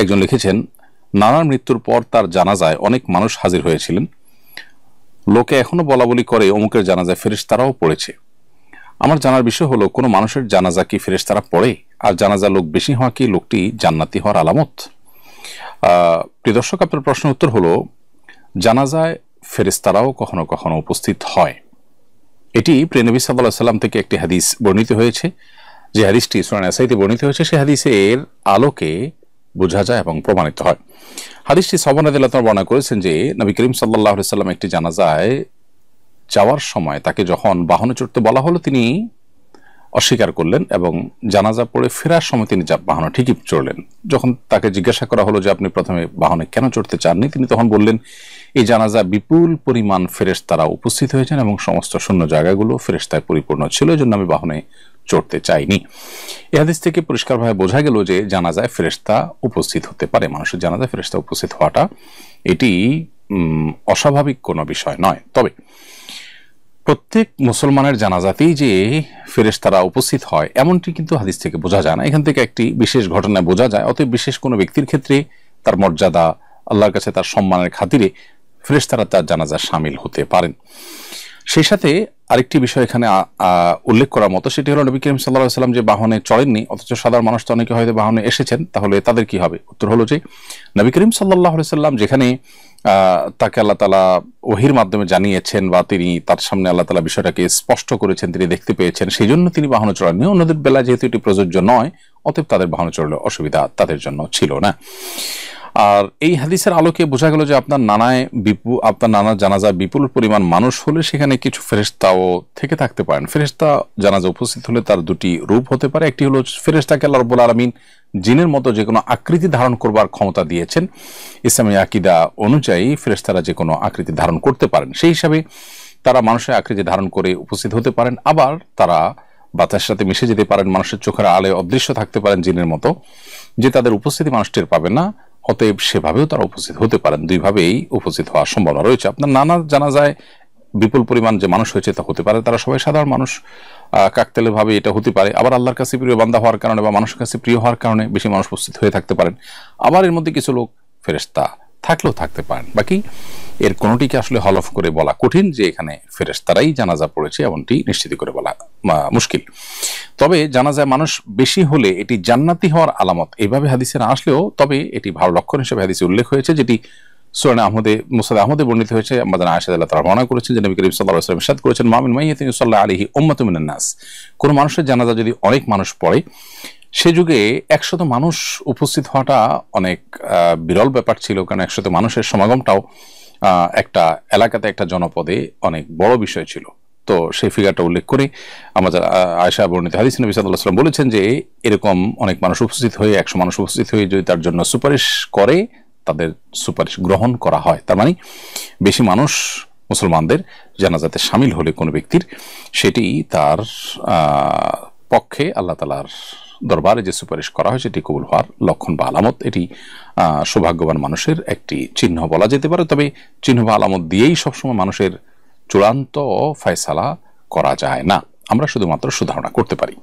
একজন লিখেছেন, নানার মৃত্যুর পর তার জানাজায় অনেক মানুষ হাজির হয়েছিলেন। লোকে এখনো বলা বলি করে অমুকের জানাজায় ফেরেশতারাও পড়েছে। আমার জানার বিষয় হলো, কোনো মানুষের জানাজা কি ফেরেশতারা পড়ে? আর জানাজা লোক বেশি হওয়া কি লোকটি জান্নাতি হওয়ার আলামত? প্রিয় দর্শক, আপনার প্রশ্নের উত্তর হলো, জানাজায় ফেরেশতারাও কখনো কখনো উপস্থিত হয়। এটি প্রিয় নবী সাল্লাল্লাহু আলাইহি সাল্লাম থেকে একটি হাদিস বর্ণিত হয়েছে। যে হাদিসটি সূরা নাসাইতে বর্ণিত হয়েছে, সেই হাদিসের আলোকে বোঝা যায় এবং প্রমাণিত হয়। হাদিসটি সাহাবা রাদিয়াল্লাহু তাআলা বর্ণনা করেছেন যে নবী করিম সাল্লাল্লাহু আলাইহি সাল্লাম একটি জানাজায় যাওয়ার সময় তাকে যখন বাহনে চড়তে বলা হলো, তিনি অস্বীকার করলেন এবং জানাজা পড়ে ফেরার সময় তিনি বাহনে ঠিকই চড়লেন। যখন তাকে জিজ্ঞাসা করা হলো যে আপনি প্রথমে বাহনে কেন চড়তে চাননি, তিনি তখন বললেন, এই জানাজা বিপুল পরিমাণ ফেরেশতারা উপস্থিত হয়েছেন এবং সমস্ত শূন্য জায়গাগুলো ফেরেশতায় পরিপূর্ণ ছিল, এজন্য আমি বাহনে চড়তে চাইনি। এই হাদিস থেকে পরিষ্কারভাবে বোঝা গেল যে জানাজায় ফেরেশতা উপস্থিত হতে পারে। মানুষের জানাজায় ফেরেশতা উপস্থিত হওয়াটা এটি অস্বাভাবিক কোনো বিষয় নয়। তবে প্রত্যেক মুসলমানের জানাজাতেই যে ফেরেশতারা উপস্থিত হয় এমনটি কিন্তু হাদিস থেকে বোঝা যায় না। এখান থেকে একটি বিশেষ ঘটনায় বোঝা যায়। অতএব বিশেষ কোনো ব্যক্তির ক্ষেত্রে তার মর্যাদা, আল্লাহর কাছে তার সম্মানের খাতিরে ফেরেশতারা তার জানাজা শামিল হতে পারেন। সেই সাথে আরেকটি বিষয় এখানে উল্লেখ করার মতো, সেটি হলো নবী করিম সাল্লাল্লাহু আলাইহি সাল্লাম যে বাহনে চড়েননি, অথচ সাধারণ মানুষ তো অনেকে হয়তো বাহনে এসেছেন, তাহলে তাদের কি হবে? উত্তর হলো যে নবী করিম সাল্লাল্লাহু আলাইহি সাল্লাম যেখানে তাকে আল্লাহ তাআলা ওহীর মাধ্যমে জানিয়েছেন বা তিনি তার সামনে আল্লাহ তাআলা বিষয়টাকে স্পষ্ট করেছেন, তিনি দেখতে পেয়েছেন, সেই জন্য তিনি বাহনে চড়েননি। অন্যদের বেলা যেহেতু এটি প্রযোজ্য নয়, অতএব তাদের বাহনে চড়লে অসুবিধা তাদের জন্য ছিল না। আর এই হাদিসের আলোকে বোঝা গেল যে আপনার নানার জানাজা বিপুল পরিমাণ মানুষ হলে সেখানে কিছু ফেরেশতাও থেকে থাকতে পারেন। ফেরেশতা জানাজা উপস্থিত হলে তার দুটি রূপ হতে পারে। একটি হলো ফেরেশতাকে আল্লাহ রাব্বুল আলামিন জিনের মতো যে কোনো আকৃতি ধারণ করবার ক্ষমতা দিয়েছেন। ইসলামী আকীদা অনুযায়ী ফেরেশতারা যে কোনো আকৃতি ধারণ করতে পারেন, সেই হিসাবে তারা মানুষের আকৃতি ধারণ করে উপস্থিত হতে পারেন। আবার তারা বাতাসের সাথে মিশে যেতে পারেন, মানুষের চোখের আলোয় অদৃশ্য থাকতে পারেন জিনের মতো, যে তাদের উপস্থিতি মানুষ টের পাবে না। অতএব সেভাবেও তারা উপস্থিত হতে পারেন। দুইভাবেই উপস্থিত হওয়ার সম্ভাবনা রয়েছে। আপনার নানার জানাজায় বিপুল পরিমাণ যে মানুষ হয়েছে তা হতে পারে, তারা সবাই সাধারণ মানুষ, কাকতালীয় ভাবে এটা হতে পারে। আবার আল্লাহর কাছে প্রিয় বান্দা হওয়ার কারণে বা মানুষের কাছে প্রিয় হওয়ার কারণে বেশি মানুষ উপস্থিত হয়ে থাকতে পারেন। আবার এর মধ্যে কিছু লোক ফেরেশতা থাকলেও থাকতে পারেন। বাকি এর কোনোটিকে আসলে হলফ করে বলা কঠিন যে এখানে ফেরেশতারাই জানাজা পড়েছে, এমনটি নিশ্চিত করে বলা মুশকিল। তবে জানাজায় মানুষ বেশি হলে এটি জান্নাতি হওয়ার আলামত, এইভাবে হাদিসে না আসলেও তবে এটি ভালো লক্ষণ হিসেবে হাদিসে উল্লেখ হয়েছে, যেটি সুনানে মুসনাদে আহমদে বর্ণিত হয়েছে। আমাদের আয়েশা রাদিয়াল্লাহু তাআলা বর্ণনা করেছেন যে নবী করিম সাল্লাল্লাহু আলাইহি ওয়াসাল্লাম ইরশাদ করেছেন, মা মিন মাইয়িতিন ইউসাল্লা আলাইহি উম্মাতুম মিনান নাস। কোন মানুষের জানাজা যদি অনেক মানুষ পড়ে, সে যুগে 100 মানুষ উপস্থিত হওয়াটা অনেক বিরল ব্যাপার ছিল, কারণ 100 মানুষের সমাগমটাও একটা এলাকাতে, একটা জনপদে অনেক বড় বিষয় ছিল। তো সেই ফিগারটা উল্লেখ করে আমাদের আয়েশা বর্ণিত হাদিস নবী সাল্লাল্লাহু আলাইহি ওয়াসাল্লাম বলেছেন যে এরকম অনেক মানুষ উপস্থিত হয়ে, 100 মানুষ উপস্থিত হয়ে যদি তার জন্য সুপারিশ করে, তাদের সুপারিশ গ্রহণ করা হয়। তার মানে বেশি মানুষ মুসলমানদের জানাজাতে শামিল হলে কোনো ব্যক্তির, সেটি তার পক্ষে আল্লাহ তাআলার দরবারে যে সুপারিশ করা হয় সেটি কবুল হওয়ার লক্ষণ বা আলামত। এটি সৌভাগ্যবান মানুষের একটি চিহ্ন বলা যেতে পারে। তবে চিহ্ন বা আলামত দিয়েই সবসময় মানুষের চূড়ান্ত ফয়সালা করা যায় না, আমরা শুধুমাত্র সুধারণা করতে পারি।